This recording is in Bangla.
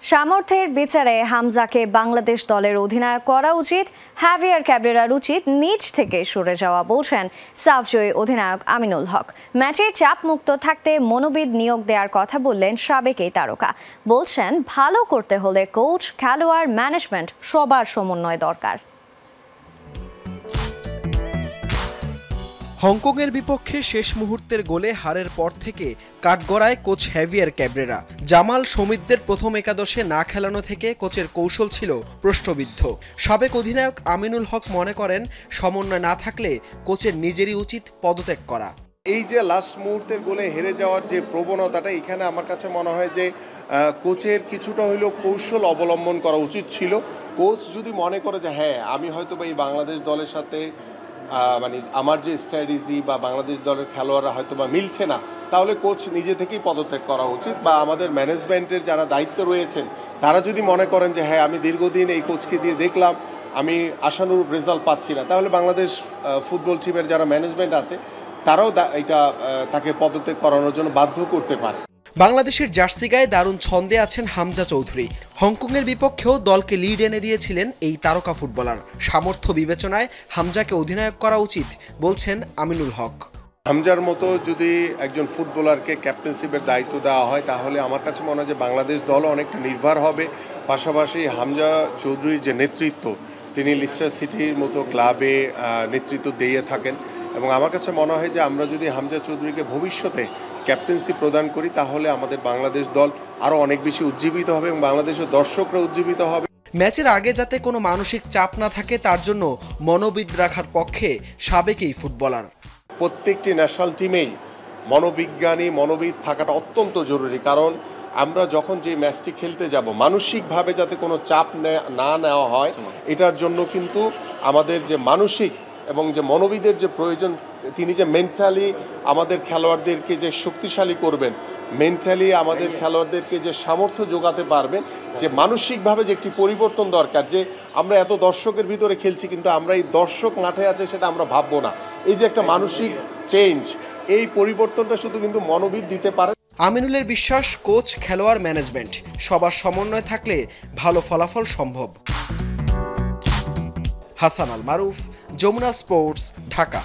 সামর্থ্যের বিচারে হামজাকে বাংলাদেশ দলের অধিনায়ক করা উচিত, হ্যাভিয়ার ক্যাব্রেরার উচিত নিজ থেকে সরে যাওয়া বলছেন সাফজয়ী অধিনায়ক আমিনুল হক। ম্যাচে চাপমুক্ত থাকতে মনোবিদ নিয়োগ দেওয়ার কথা বললেন সাবেক এই তারকা। বলছেন ভালো করতে হলে কোচ, খেলোয়াড়, ম্যানেজমেন্ট সবার সমন্বয় দরকার। হংকংয়ের বিপক্ষে শেষ মুহূর্তের গোলে হারের পর থেকে কাঠগড়ায় কোচ হ্যাভিয়ার ক্যাব্রেরা। জামাল সমিতদের প্রথম একাদশে না খেলানো থেকে কোচের কৌশল ছিল প্রশ্নবিদ্ধ। সাবেক অধিনায়ক আমিনুল হক মনে করেন সমন্বয় না থাকলে কোচের নিজেরই উচিত পদত্যাগ করা। এই যে লাস্ট মুহূর্তের গোলে হেরে যাওয়ার যে প্রবণতাটা, এখানে আমার কাছে মনে হয় যে কোচের কিছুটা হইলেও কৌশল অবলম্বন করা উচিত ছিল। কোচ যদি মনে করে যে হ্যাঁ আমি হয়তো বা এই বাংলাদেশ দলের সাথে মানে আমার যে স্ট্র্যাটেজি বা বাংলাদেশ দলের খেলোয়াড়রা হয়তো বা মিলছে না, তাহলে কোচ নিজে থেকেই পদত্যাগ করা উচিত। বা আমাদের ম্যানেজমেন্টের যারা দায়িত্ব রয়েছেন তারা যদি মনে করেন যে হ্যাঁ আমি দীর্ঘদিন এই কোচকে দিয়ে দেখলাম আমি আশানুরূপ রেজাল্ট পাচ্ছি না, তাহলে বাংলাদেশ ফুটবল টিমের যারা ম্যানেজমেন্ট আছে তারাও এটা তাকে পদত্যাগ করানোর জন্য বাধ্য করতে পারে। বাংলাদেশের জার্সি গায়ে দারুণ ছন্দে আছেন হামজা চৌধুরী। হংকংয়ের বিপক্ষেও দলকে লিড এনে দিয়েছিলেন এই তারকা ফুটবলার। সামর্থ্য বিবেচনায় হামজাকে অধিনায়ক করা উচিত বলছেন আমিনুল হক। হামজার মতো যদি একজন ফুটবলারকে ক্যাপ্টেনশিপের দায়িত্ব দেওয়া হয় তাহলে আমার কাছে মনে হয় যে বাংলাদেশ দলও অনেকটা নির্ভর হবে। পাশাপাশি হামজা চৌধুরীর যে নেতৃত্ব, তিনি লিস্টার সিটির মতো ক্লাবে নেতৃত্ব দিয়ে থাকেন এবং আমার কাছে মনে হয় যে আমরা যদি হামজা চৌধুরীকে ভবিষ্যতে ক্যাপ্টেন্সি প্রদান করি তাহলে আমাদের বাংলাদেশ দল আরও অনেক বেশি উজ্জীবিত হবে এবং বাংলাদেশের দর্শকরা উজ্জীবিত হবে। ম্যাচের আগে যাতে কোনো মানসিক চাপ না থাকে তার জন্য মনোবিদ রাখার পক্ষে সাবেক এই ফুটবলার। প্রত্যেকটি ন্যাশনাল টিমেই মনোবিদ থাকাটা অত্যন্ত জরুরি, কারণ আমরা যখন যে ম্যাচটি খেলতে যাব মানসিকভাবে যাতে কোনো চাপ না নেওয়া হয়, এটার জন্য কিন্তু আমাদের যে মানসিক এবং যে মনোবিদের যে প্রয়োজন, তিনি যে মেন্টালি আমাদের খেলোয়াড়দেরকে যে শক্তিশালী করবেন, মেন্টালি আমাদের খেলোয়াড়দেরকে যে সামর্থ্য যোগাতে পারবেন, যে মানসিকভাবে যে একটি পরিবর্তন দরকার, যে আমরা এত দর্শকের ভিতরে খেলছি কিন্তু আমরা এই দর্শক মাঠে আছে সেটা আমরা ভাববো না, এই যে একটা মানসিক চেঞ্জ, এই পরিবর্তনটা শুধু কিন্তু মনোবিদ দিতে পারে। আমিনুলের বিশ্বাস কোচ, খেলোয়াড়, ম্যানেজমেন্ট সবার সমন্বয় থাকলে ভালো ফলাফল সম্ভব। হাসান আল মারুফ, যমুনা স্পোর্টস, ঢাকা।